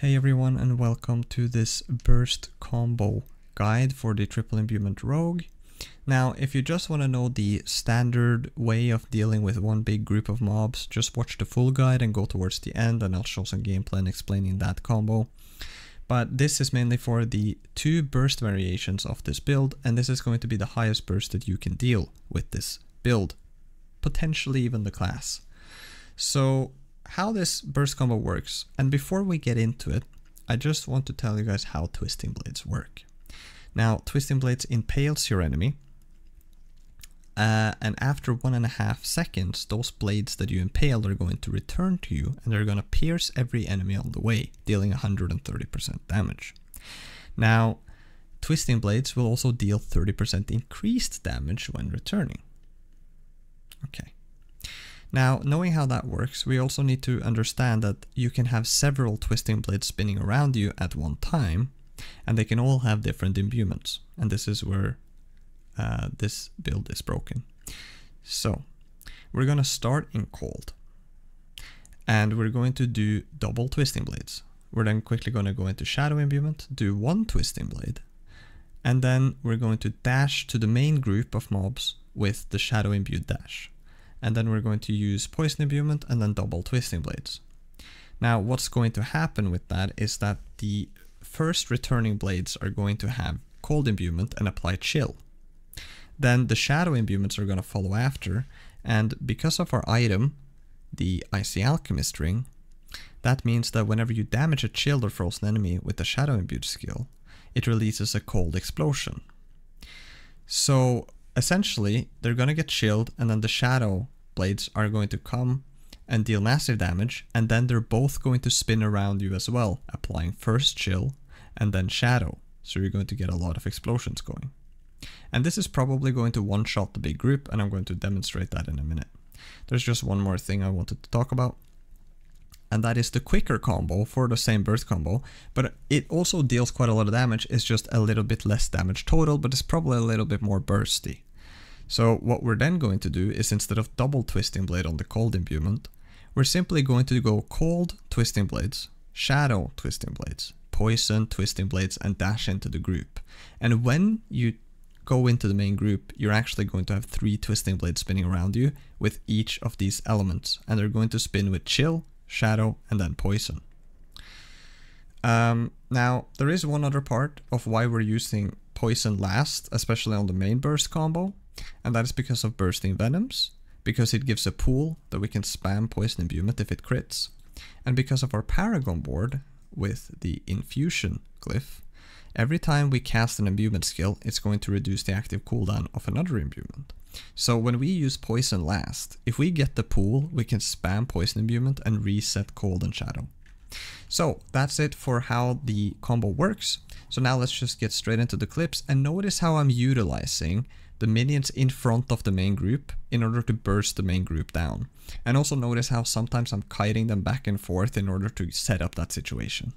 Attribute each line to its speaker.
Speaker 1: Hey everyone, and welcome to this burst combo guide for the triple imbuement rogue. Now, if you just want to know the standard way of dealing with one big group of mobs, just watch the full guide and go towards the end and I'll show some gameplay explaining that combo. But this is mainly for the two burst variations of this build, and this is going to be the highest burst that you can deal with this build, potentially even the class. So how this burst combo works, and before we get into it, I just want to tell you guys how twisting blades work. Now, twisting blades impales your enemy, and after 1.5 seconds, those blades that you impaled are going to return to you, and they're going to pierce every enemy on the way, dealing 130% damage. Now, twisting blades will also deal 30% increased damage when returning. Okay. Now, knowing how that works, we also need to understand that you can have several twisting blades spinning around you at one time, and they can all have different imbuments. And this is where this build is broken. So, we're going to start in cold, and we're going to do double twisting blades. We're then quickly going to go into shadow imbuement, do one twisting blade, and then we're going to dash to the main group of mobs with the shadow imbued dash. And then we're going to use poison imbuement and then double twisting blades. Now, what's going to happen with that is that the first returning blades are going to have cold imbuement and apply chill. Then the shadow imbuments are going to follow after, and because of our item, the Icy Alchemist ring, that means that whenever you damage a chilled or frozen enemy with the shadow imbued skill, it releases a cold explosion. So essentially, they're going to get chilled, and then the shadow blades are going to come and deal massive damage, and then they're both going to spin around you as well, applying first chill and then shadow. So you're going to get a lot of explosions going. And this is probably going to one-shot the big group, and I'm going to demonstrate that in a minute. There's just one more thing I wanted to talk about, and that is the quicker combo for the same burst combo, but it also deals quite a lot of damage. It's just a little bit less damage total, but it's probably a little bit more bursty. So what we're then going to do is, instead of double twisting blade on the cold imbuement, we're simply going to go cold twisting blades, shadow twisting blades, poison twisting blades, and dash into the group. And when you go into the main group, you're actually going to have 3 twisting blades spinning around you with each of these elements, and they're going to spin with chill, shadow, and then poison. Now, there is one other part of why we're using poison last, especially on the main burst combo, and that is because of bursting venoms, because it gives a pool that we can spam poison imbuement if it crits, and because of our paragon board with the infusion glyph. Every time we cast an imbuement skill, it's going to reduce the active cooldown of another imbuement. So when we use poison last, if we get the pool, we can spam poison imbuement and reset cold and shadow. So that's it for how the combo works. So now let's just get straight into the clips, and notice how I'm utilizing the minions in front of the main group in order to burst the main group down. And also notice how sometimes I'm kiting them back and forth in order to set up that situation.